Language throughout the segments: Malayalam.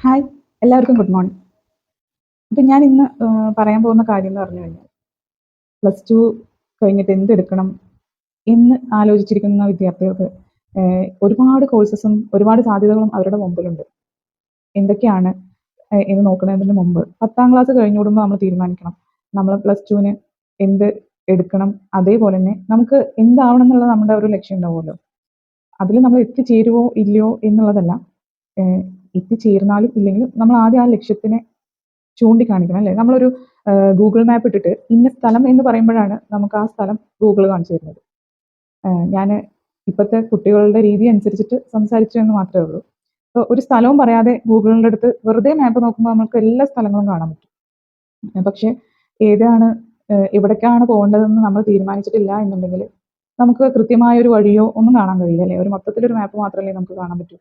ഹായ്, എല്ലാവർക്കും ഗുഡ് മോർണിംഗ്. അപ്പം ഞാൻ ഇന്ന് പറയാൻ പോകുന്ന കാര്യം എന്ന് പറഞ്ഞു കഴിഞ്ഞാൽ പ്ലസ് ടു കഴിഞ്ഞിട്ട് എന്തെടുക്കണം എന്ന് ആലോചിച്ചിരിക്കുന്ന വിദ്യാർത്ഥികൾക്ക് ഒരുപാട് കോഴ്സസും ഒരുപാട് സാധ്യതകളും അവരുടെ മുമ്പിലുണ്ട്. എന്തൊക്കെയാണ് എന്ന് നോക്കുന്നതിന് മുമ്പ് 10ാം ക്ലാസ് കഴിഞ്ഞോടുമ്പോൾ നമ്മൾ തീരുമാനിക്കണം. നമ്മൾ പ്ലസ് ടുവിന് എന്ത് എടുക്കണം, അതേപോലെ തന്നെ നമുക്ക് എന്താവണം എന്നുള്ള നമ്മുടെ ഒരു ലക്ഷ്യം ഉണ്ടാവുമല്ലോ. അതിൽ നമ്മൾ എത്തിച്ചേരുവോ ഇല്ലയോ എന്നുള്ളതല്ല, എത്തിച്ചേർന്നാലും ഇല്ലെങ്കിലും നമ്മൾ ആദ്യം ആ ലക്ഷ്യത്തിനെ ചൂണ്ടിക്കാണിക്കണം അല്ലേ? നമ്മളൊരു ഗൂഗിൾ മാപ്പ് ഇട്ടിട്ട് ഇന്ന സ്ഥലം എന്ന് പറയുമ്പോഴാണ് നമുക്ക് ആ സ്ഥലം ഗൂഗിൾ കാണിച്ചു തരുന്നത്. ഞാൻ ഇപ്പോഴത്തെ കുട്ടികളുടെ രീതി അനുസരിച്ചിട്ട് സംസാരിച്ചു എന്ന് മാത്രമേ ഉള്ളൂ. അപ്പോൾ ഒരു സ്ഥലവും പറയാതെ ഗൂഗിളിൻ്റെ അടുത്ത് വെറുതെ മാപ്പ് നോക്കുമ്പോൾ നമുക്ക് എല്ലാ സ്ഥലങ്ങളും കാണാൻ പറ്റും. പക്ഷേ ഏതാണ് എവിടേക്കാണ് പോകേണ്ടതെന്ന് നമ്മൾ തീരുമാനിച്ചിട്ടില്ല എന്നുണ്ടെങ്കിൽ നമുക്ക് കൃത്യമായ ഒരു വഴിയോ ഒന്നും കാണാൻ കഴിയില്ല അല്ലേ? ഒരു മൊത്തത്തിലൊരു മാപ്പ് മാത്രമല്ലേ നമുക്ക് കാണാൻ പറ്റൂ.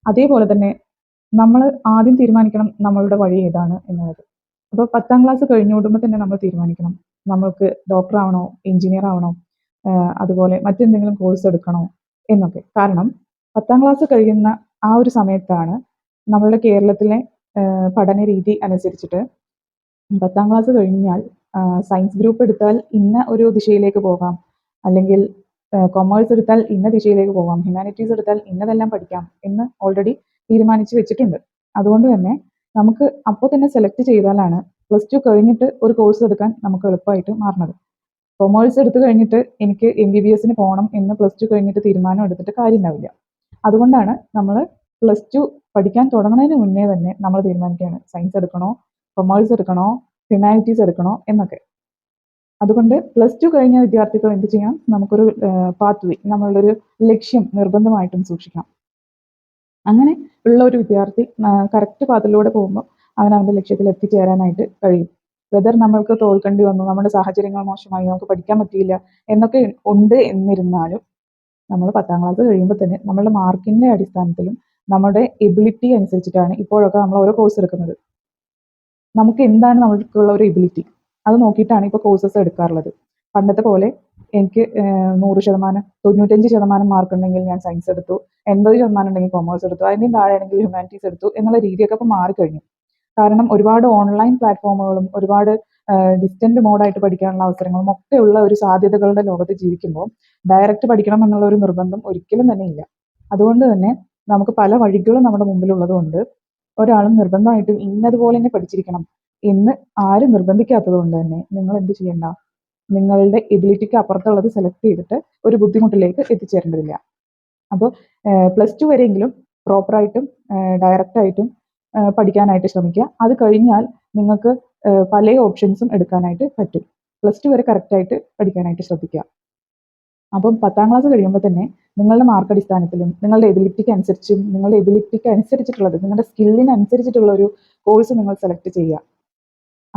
അതേപോലെ തന്നെ നമ്മൾ ആദ്യം തീരുമാനിക്കണം നമ്മളുടെ വഴി ഏതാണ് എന്നുള്ളത്. അപ്പോൾ 10ാം ക്ലാസ് കഴിഞ്ഞോടുമ്പോൾ തന്നെ നമ്മൾ തീരുമാനിക്കണം നമ്മൾക്ക് ഡോക്ടർ ആവണോ, എഞ്ചിനീയർ ആവണോ, അതുപോലെ മറ്റെന്തെങ്കിലും കോഴ്സ് എടുക്കണോ എന്നൊക്കെ. കാരണം 10ാം ക്ലാസ് കഴിയുന്ന ആ ഒരു സമയത്താണ് നമ്മളുടെ കേരളത്തിലെ പഠന രീതി അനുസരിച്ചിട്ട് 10ാം ക്ലാസ് കഴിഞ്ഞാൽ സയൻസ് ഗ്രൂപ്പ് എടുത്താൽ ഇന്ന ഒരു ദിശയിലേക്ക് പോകാം, അല്ലെങ്കിൽ കൊമേഴ്സ് എടുത്താൽ ഇന്ന ദിശയിലേക്ക് പോകാം, ഹ്യൂമാനിറ്റീസ് എടുത്താൽ ഇന്നതെല്ലാം പഠിക്കാം എന്ന് ഓൾറെഡി തീരുമാനിച്ച് വെച്ചിട്ടുണ്ട്. അതുകൊണ്ട് തന്നെ നമുക്ക് അപ്പോൾ തന്നെ സെലക്ട് ചെയ്താലാണ് പ്ലസ് ടു കഴിഞ്ഞിട്ട് ഒരു കോഴ്സ് എടുക്കാൻ നമുക്ക് എളുപ്പമായിട്ട് മാറുന്നത്. കൊമേഴ്സ് എടുത്തു കഴിഞ്ഞിട്ട് എനിക്ക് MBBS പോകണം എന്ന് പ്ലസ് ടു കഴിഞ്ഞിട്ട് തീരുമാനം എടുത്തിട്ട് കാര്യം ഉണ്ടാവില്ല. അതുകൊണ്ടാണ് നമ്മൾ പ്ലസ് ടു പഠിക്കാൻ തുടങ്ങുന്നതിന് മുന്നേ തന്നെ നമ്മൾ തീരുമാനിക്കുകയാണ് സയൻസ് എടുക്കണോ, കൊമേഴ്സ് എടുക്കണോ, ഹ്യൂമാനിറ്റീസ് എടുക്കണോ എന്നൊക്കെ. അതുകൊണ്ട് പ്ലസ് ടു കഴിഞ്ഞ വിദ്യാർത്ഥികൾ എന്ത് ചെയ്യാം, നമുക്കൊരു പാത്ത് വേ, നമ്മളുടെ ഒരു ലക്ഷ്യം നിർബന്ധമായിട്ടും സൂക്ഷിക്കാം. അങ്ങനെ ഉള്ള ഒരു വിദ്യാർത്ഥി കറക്റ്റ് പാത്തിലൂടെ പോകുമ്പോൾ അവൻ്റെ ലക്ഷ്യത്തിൽ എത്തിച്ചേരാനായിട്ട് കഴിയും. വെദർ നമ്മൾക്ക് തോൽക്കേണ്ടി വന്നു, നമ്മുടെ സാഹചര്യങ്ങൾ മോശമായി, നമുക്ക് പഠിക്കാൻ പറ്റിയില്ല എന്നൊക്കെ ഉണ്ട് എന്നിരുന്നാലും നമ്മൾ 10ാം ക്ലാസ് കഴിയുമ്പോൾ തന്നെ നമ്മളുടെ മാർക്കിൻ്റെ അടിസ്ഥാനത്തിലും നമ്മുടെ എബിലിറ്റി അനുസരിച്ചിട്ടാണ് ഇപ്പോഴൊക്കെ നമ്മൾ ഓരോ കോഴ്സ് എടുക്കുന്നത്. നമുക്ക് എന്താണ് നമുക്കുള്ള ഒരു എബിലിറ്റി, അത് നോക്കിയിട്ടാണ് ഇപ്പോൾ കോഴ്സസ് എടുക്കാറുള്ളത്. പണ്ടത്തെ പോലെ എനിക്ക് 100%, 95% മാർക്ക് ഉണ്ടെങ്കിൽ ഞാൻ സയൻസ് എടുത്തു, 80% ഉണ്ടെങ്കിൽ കൊമേഴ്സ് എടുത്തു, അതിൻ്റെയും താഴെയാണെങ്കിൽ ഹ്യൂമാനിറ്റീസ് എടുത്തു എന്നുള്ള രീതിയൊക്കെ ഇപ്പോൾ മാറിക്കഴിഞ്ഞു. കാരണം ഒരുപാട് ഓൺലൈൻ പ്ലാറ്റ്ഫോമുകളും ഒരുപാട് ഡിസ്റ്റന്റ് മോഡായിട്ട് പഠിക്കാനുള്ള അവസരങ്ങളും ഒക്കെ ഉള്ള ഒരു സാധ്യതകളുടെ ലോകത്ത് ജീവിക്കുമ്പോൾ ഡയറക്റ്റ് പഠിക്കണം എന്നുള്ള ഒരു നിർബന്ധം ഒരിക്കലും തന്നെ ഇല്ല. അതുകൊണ്ട് തന്നെ നമുക്ക് പല വഴികളും നമ്മുടെ മുമ്പിലുള്ളത് കൊണ്ട് ഒരാളും നിർബന്ധമായിട്ടും ഇന്നതുപോലെ തന്നെ പഠിച്ചിരിക്കണം എന്ന് ആരും നിർബന്ധിക്കാത്തത് കൊണ്ട് തന്നെ നിങ്ങൾ എന്ത് ചെയ്യണ്ട, നിങ്ങളുടെ എബിലിറ്റിക്ക് അപ്പുറത്തുള്ളത് സെലക്ട് ചെയ്തിട്ട് ഒരു ബുദ്ധിമുട്ടിലേക്ക് എത്തിച്ചേരേണ്ടതില്ല. അപ്പോൾ പ്ലസ് ടു വരെയെങ്കിലും പ്രോപ്പറായിട്ടും ഡയറക്റ്റായിട്ടും പഠിക്കാനായിട്ട് ശ്രമിക്കുക. അത് കഴിഞ്ഞാൽ നിങ്ങൾക്ക് പല ഓപ്ഷൻസും എടുക്കാനായിട്ട് പറ്റും. പ്ലസ് ടു വരെ കറക്റ്റായിട്ട് പഠിക്കാനായിട്ട് ശ്രദ്ധിക്കുക. അപ്പം 10ാം ക്ലാസ് കഴിയുമ്പോൾ തന്നെ നിങ്ങളുടെ മാർക്ക് അടിസ്ഥാനത്തിലും നിങ്ങളുടെ എബിലിറ്റിക്ക് അനുസരിച്ചും നിങ്ങളുടെ എബിലിറ്റിക്ക് അനുസരിച്ചിട്ടുള്ളത്, നിങ്ങളുടെ സ്കില്ലിന് അനുസരിച്ചിട്ടുള്ള ഒരു കോഴ്സ് നിങ്ങൾ സെലക്ട് ചെയ്യുക.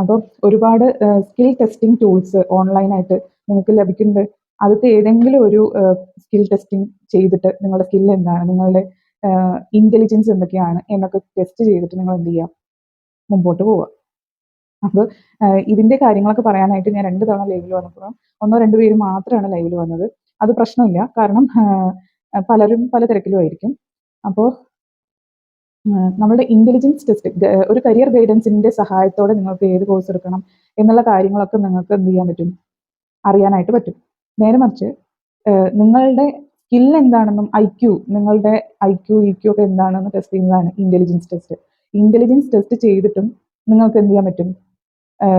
അപ്പം ഒരുപാട് സ്കിൽ ടെസ്റ്റിംഗ് ടൂൾസ് ഓൺലൈനായിട്ട് നിങ്ങൾക്ക് ലഭിക്കുന്നുണ്ട്. അതിലത്തെ ഏതെങ്കിലും ഒരു സ്കിൽ ടെസ്റ്റിംഗ് ചെയ്തിട്ട് നിങ്ങളുടെ സ്കിൽ എന്താണ്, നിങ്ങളുടെ ഇൻ്റലിജൻസ് എന്തൊക്കെയാണ് എന്നൊക്കെ ടെസ്റ്റ് ചെയ്തിട്ട് നിങ്ങൾ എന്ത് ചെയ്യുക, മുമ്പോട്ട് പോവുക. അപ്പോൾ ഇതിൻ്റെ കാര്യങ്ങളൊക്കെ പറയാനായിട്ട് ഞാൻ 2 തവണ ലൈവിൽ വന്നപ്പോൾ 1-2 പേര് മാത്രമാണ് ലൈവിൽ വന്നത്. അത് പ്രശ്നമില്ല, കാരണം പലരും പല തിരക്കിലുമായിരിക്കും. അപ്പോൾ നമ്മുടെ ഇൻ്റലിജൻസ് ടെസ്റ്റ്, ഒരു കരിയർ ഗൈഡൻസിൻ്റെ സഹായത്തോടെ നിങ്ങൾക്ക് ഏത് കോഴ്സ് എടുക്കണം എന്നുള്ള കാര്യങ്ങളൊക്കെ നിങ്ങൾക്ക് എന്ത് ചെയ്യാൻ പറ്റും, അറിയാനായിട്ട് പറ്റും. നേരെ മറിച്ച് നിങ്ങളുടെ സ്കിൽ എന്താണെന്നും നിങ്ങളുടെ IQ EQ ഒക്കെ എന്താണെന്ന് ടെസ്റ്റ് ചെയ്യുന്നതാണ് ഇൻ്റലിജൻസ് ടെസ്റ്റ്. ഇൻ്റലിജൻസ് ടെസ്റ്റ് ചെയ്തിട്ടും നിങ്ങൾക്ക് എന്ത് ചെയ്യാൻ പറ്റും,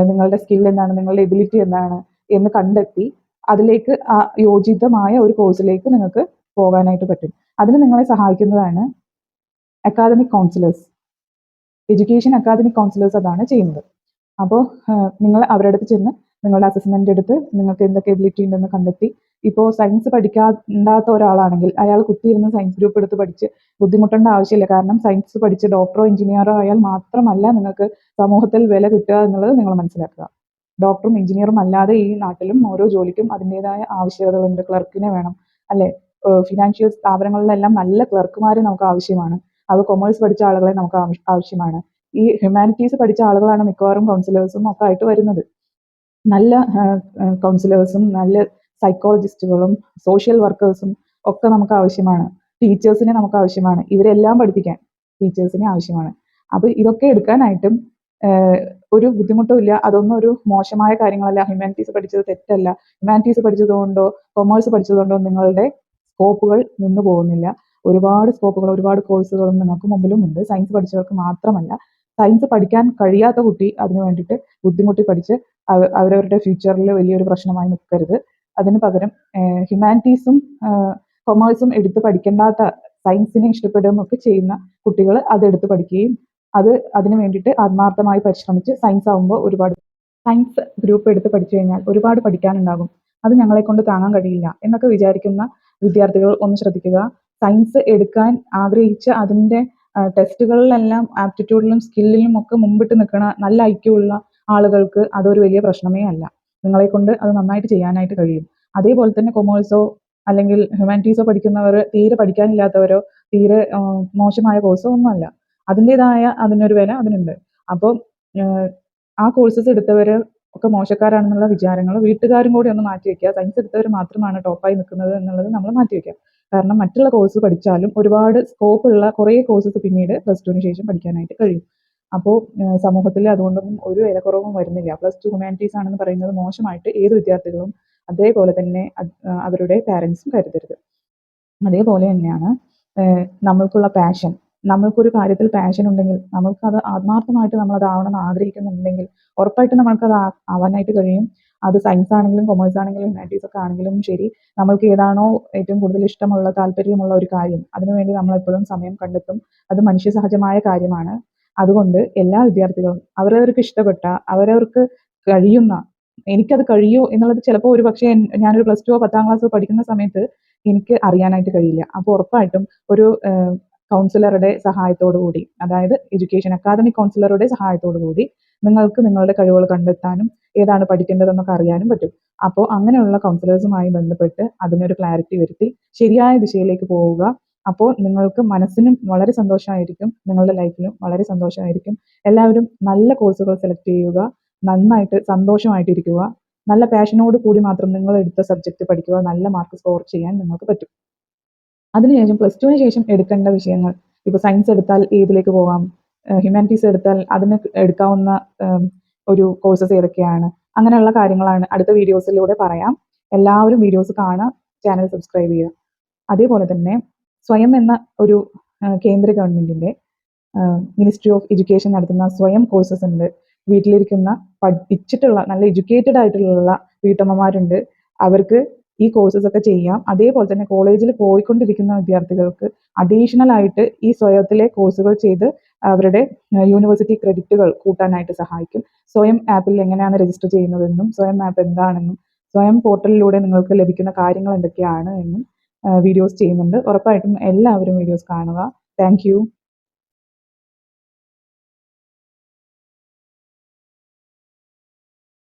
നിങ്ങളുടെ സ്കിൽ എന്താണ്, നിങ്ങളുടെ എബിലിറ്റി എന്താണ് എന്ന് കണ്ടെത്തി അതിലേക്ക് യോജിതമായ ഒരു കോഴ്സിലേക്ക് നിങ്ങൾക്ക് പോകാനായിട്ട് പറ്റും. അതിന് നിങ്ങളെ സഹായിക്കുന്നതാണ് academic counsellors. Education academic counsellors അതാണ് ചെയ്യുന്നത്. അപ്പോൾ നിങ്ങൾ അവരുടെ അടുത്ത് ചെന്ന് നിങ്ങളുടെ അസസ്മെൻ്റ് എടുത്ത് നിങ്ങൾക്ക് എന്തൊക്കെ എബിലിറ്റി ഉണ്ടെന്ന് കണ്ടെത്തി, ഇപ്പോൾ സയൻസ് പഠിക്കാണ്ടാത്ത ഒരാളാണെങ്കിൽ അയാൾ കുത്തിയിരുന്ന് സയൻസ് ഗ്രൂപ്പ് എടുത്ത് പഠിച്ച് ബുദ്ധിമുട്ടേണ്ട ആവശ്യമില്ല. കാരണം സയൻസ് പഠിച്ച് ഡോക്ടറോ എഞ്ചിനീയറോ ആയാൽ മാത്രമല്ല നിങ്ങൾക്ക് സമൂഹത്തിൽ വില കിട്ടുക എന്നുള്ളത് നിങ്ങൾ മനസ്സിലാക്കുക. ഡോക്ടറും എഞ്ചിനീയറും അല്ലാതെ ഈ നാട്ടിലും ഓരോ ജോലിക്കും അതിൻ്റെതായ ആവശ്യകതകളുണ്ട്. ക്ലർക്കിനെ വേണം അല്ലേ, ഫിനാൻഷ്യൽ സ്ഥാപനങ്ങളിലെല്ലാം നല്ല ക്ലർക്കുമാരെ നമുക്ക് ആവശ്യമാണ്. അത് കൊമേഴ്സ് പഠിച്ച ആളുകളെ നമുക്ക് ആവശ്യമാണ്. ഈ ഹ്യൂമാനിറ്റീസ് പഠിച്ച ആളുകളാണ് മിക്കവാറും കൗൺസിലേഴ്സും ഒക്കെ ആയിട്ട് വരുന്നത്. നല്ല കൗൺസിലേഴ്സും നല്ല സൈക്കോളജിസ്റ്റുകളും സോഷ്യൽ വർക്കേഴ്സും ഒക്കെ നമുക്ക് ആവശ്യമാണ്. ടീച്ചേഴ്സിനെ നമുക്ക് ആവശ്യമാണ്. ഇവരെല്ലാം പഠിപ്പിക്കാൻ ടീച്ചേഴ്സിനെ ആവശ്യമാണ്. അപ്പോൾ ഇതൊക്കെ എടുക്കാനായിട്ടും ഒരു ബുദ്ധിമുട്ടും ഇല്ല. അതൊന്നും ഒരു മോശമായ കാര്യങ്ങളല്ല. ഹ്യൂമാനിറ്റീസ് പഠിച്ചത് തെറ്റല്ല. ഹ്യൂമാനിറ്റീസ് പഠിച്ചതുകൊണ്ടോ കൊമേഴ്സ് പഠിച്ചതുകൊണ്ടോ നിങ്ങളുടെ സ്കോപ്പുകൾ നിന്നു പോകുന്നില്ല. ഒരുപാട് സ്കോപ്പുകൾ, ഒരുപാട് കോഴ്സുകളും നിങ്ങൾക്ക് മുമ്പിലും ഉണ്ട്. സയൻസ് പഠിച്ചവർക്ക് മാത്രമല്ല. സയൻസ് പഠിക്കാൻ കഴിയാത്ത കുട്ടി അതിന് വേണ്ടിയിട്ട് ബുദ്ധിമുട്ടി പഠിച്ച് അവരവരുടെ ഫ്യൂച്ചറിൽ വലിയൊരു പ്രശ്നമായി നിൽക്കരുത്. അതിന് പകരം ഹ്യൂമാനിറ്റീസും കൊമേഴ്സും എടുത്ത് പഠിക്കേണ്ടാത്ത, സയൻസിനെ ഇഷ്ടപ്പെടുകയും ഒക്കെ ചെയ്യുന്ന കുട്ടികൾ അതെടുത്ത് പഠിക്കുകയും അതിന് വേണ്ടിയിട്ട് ആത്മാർത്ഥമായി പരിശ്രമിച്ച് സയൻസ് ആകുമ്പോൾ സയൻസ് ഗ്രൂപ്പ് എടുത്ത് പഠിച്ചു കഴിഞ്ഞാൽ ഒരുപാട് പഠിക്കാനുണ്ടാകും. അത് ഞങ്ങളെ കൊണ്ട് താങ്ങാൻ കഴിയില്ല എന്നൊക്കെ വിചാരിക്കുന്ന വിദ്യാർത്ഥികൾ ഒന്ന് ശ്രദ്ധിക്കുക. സയൻസ് എടുക്കാൻ ആഗ്രഹിച്ച് അതിൻ്റെ ടെസ്റ്റുകളിലെല്ലാം ആപ്റ്റിറ്റ്യൂഡിലും സ്കില്ലിലും ഒക്കെ മുമ്പിട്ട് നിൽക്കുന്ന നല്ല ഐക്യമുള്ള ആളുകൾക്ക് അതൊരു വലിയ പ്രശ്നമേ അല്ല. നിങ്ങളെ കൊണ്ട് അത് നന്നായിട്ട് ചെയ്യാനായിട്ട് കഴിയും. അതേപോലെ തന്നെ കൊമേഴ്സോ അല്ലെങ്കിൽ ഹ്യൂമാനിറ്റീസോ പഠിക്കുന്നവർ തീരെ പഠിക്കാനില്ലാത്തവരോ തീരെ മോശമായ കോഴ്സോ ഒന്നുമല്ല. അതിൻ്റെതായ അതിനൊരു വില അതിനുണ്ട്. അപ്പോൾ ആ കോഴ്സസ് എടുത്തവർ ഒക്കെ മോശക്കാരാണെന്നുള്ള വിചാരങ്ങൾ വീട്ടുകാരും കൂടി ഒന്ന് മാറ്റി വയ്ക്കുക. സയൻസ് എടുത്തവർ മാത്രമാണ് ടോപ്പായി നിൽക്കുന്നത് എന്നുള്ളത് നമ്മൾ മാറ്റി വയ്ക്കുക. കാരണം മറ്റുള്ള കോഴ്സ് പഠിച്ചാലും ഒരുപാട് സ്കോപ്പുള്ള കുറേ കോഴ്സസ് പിന്നീട് പ്ലസ് ടുവിന് ശേഷം പഠിക്കാനായിട്ട് കഴിയും. അപ്പോൾ സമൂഹത്തിൽ അതുകൊണ്ടൊന്നും ഒരു വിലക്കുറവും വരുന്നില്ല. പ്ലസ് ടു ഹ്യൂമാനിറ്റീസ് ആണെന്ന് പറയുന്നത് മോശമായിട്ട് ഏത് വിദ്യാർത്ഥികളും അതേപോലെ തന്നെ അവരുടെ പാരൻസും കരുതരുത്. അതേപോലെ തന്നെയാണ് നമ്മൾക്കുള്ള പാഷൻ. നമ്മൾക്കൊരു കാര്യത്തിൽ പാഷൻ ഉണ്ടെങ്കിൽ, നമ്മൾക്കത് ആത്മാർത്ഥമായിട്ട് നമ്മളത് ആവണമെന്ന് ആഗ്രഹിക്കുന്നുണ്ടെങ്കിൽ ഉറപ്പായിട്ടും നമ്മൾക്കത് ആവാനായിട്ട് കഴിയും. അത് സയൻസ് ആണെങ്കിലും കൊമേഴ്സ് ആണെങ്കിലും ഹ്യൂമാനിറ്റീസ് ഒക്കെ ആണെങ്കിലും ശരി, നമ്മൾക്ക് ഏതാണോ ഏറ്റവും കൂടുതൽ ഇഷ്ടമുള്ള താല്പര്യമുള്ള ഒരു കാര്യം അതിനുവേണ്ടി നമ്മളെപ്പോഴും സമയം കണ്ടെത്തും. അത് മനുഷ്യ സഹജമായ കാര്യമാണ്. അതുകൊണ്ട് എല്ലാ വിദ്യാർത്ഥികളും അവരവർക്ക് ഇഷ്ടപ്പെട്ട, അവരവർക്ക് കഴിയുന്ന, എനിക്കത് കഴിയോ എന്നുള്ളത് ചിലപ്പോൾ ഒരു പക്ഷേ ഞാനൊരു പ്ലസ് ടുവോ 10ാം ക്ലാസ്സോ പഠിക്കുന്ന സമയത്ത് എനിക്ക് അറിയാനായിട്ട് കഴിയില്ല. അപ്പോൾ ഉറപ്പായിട്ടും ഒരു കൗൺസിലറുടെ സഹായത്തോടു കൂടി, അതായത് എഡ്യൂക്കേഷൻ അക്കാദമിക് കൗൺസിലറുടെ സഹായത്തോടു കൂടി നിങ്ങൾക്ക് നിങ്ങളുടെ കഴിവുകൾ കണ്ടെത്താനും ഏതാണ് പഠിക്കേണ്ടതെന്നൊക്കെ അറിയാനും പറ്റും. അപ്പോൾ അങ്ങനെയുള്ള കൗൺസിലേഴ്സുമായി ബന്ധപ്പെട്ട് അതിനൊരു ക്ലാരിറ്റി വരുത്തി ശരിയായ ദിശയിലേക്ക് പോവുക. അപ്പോൾ നിങ്ങൾക്ക് മനസ്സിനും വളരെ സന്തോഷമായിരിക്കും, നിങ്ങളുടെ ലൈഫിലും വളരെ സന്തോഷമായിരിക്കും. എല്ലാവരും നല്ല കോഴ്സുകൾ സെലക്ട് ചെയ്യുക, നന്നായിട്ട് സന്തോഷമായിട്ടിരിക്കുക, നല്ല പാഷനോട് കൂടി മാത്രം നിങ്ങൾ എടുത്ത സബ്ജക്റ്റ് പഠിക്കുക, നല്ല മാർക്ക് സ്കോർ ചെയ്യാൻ നിങ്ങൾക്ക് പറ്റും. അതിനുശേഷം പ്ലസ് ടുവിന് ശേഷം എടുക്കേണ്ട വിഷയങ്ങൾ, ഇപ്പോൾ സയൻസ് എടുത്താൽ ഏതിലേക്ക് പോകാം, ഹ്യൂമാനിറ്റീസ് എടുത്താൽ അതിന് എടുക്കാവുന്ന ഒരു കോഴ്സസ് ഏതൊക്കെയാണ്, അങ്ങനെയുള്ള കാര്യങ്ങളാണ് അടുത്ത വീഡിയോസിലൂടെ പറയാം. എല്ലാവരും വീഡിയോസ് കാണുക, ചാനൽ സബ്സ്ക്രൈബ് ചെയ്യുക. അതേപോലെ തന്നെ സ്വയം എന്ന ഒരു കേന്ദ്ര ഗവൺമെൻറ്റിൻ്റെ മിനിസ്ട്രി ഓഫ് എഡ്യൂക്കേഷൻ നടത്തുന്ന സ്വയം കോഴ്സസ് ഉണ്ട്. വീട്ടിലിരിക്കുന്ന പഠിച്ചിട്ടുള്ള നല്ല എഡ്യൂക്കേറ്റഡ് ആയിട്ടുള്ള വീട്ടമ്മമാരുണ്ട്, അവർക്ക് ഈ കോഴ്സസ് ഒക്കെ ചെയ്യാം. അതേപോലെ തന്നെ കോളേജിൽ പോയിക്കൊണ്ടിരിക്കുന്ന വിദ്യാർത്ഥികൾക്ക് അഡീഷണൽ ആയിട്ട് ഈ സ്വയത്തിലെ കോഴ്സുകൾ ചെയ്ത് അവരുടെ യൂണിവേഴ്സിറ്റി ക്രെഡിറ്റുകൾ കൂട്ടാനായിട്ട് സഹായിക്കും. സ്വയം ആപ്പിൽ എങ്ങനെയാണ് രജിസ്റ്റർ ചെയ്യുന്നതെന്നും സ്വയം ആപ്പ് എന്താണെന്നും സ്വയം പോർട്ടലിലൂടെ നിങ്ങൾക്ക് ലഭിക്കുന്ന കാര്യങ്ങൾ എന്തൊക്കെയാണ് എന്നും വീഡിയോസ് ചെയ്യുന്നുണ്ട്. ഉറപ്പായിട്ടും എല്ലാവരും വീഡിയോസ് കാണുക. Thank you.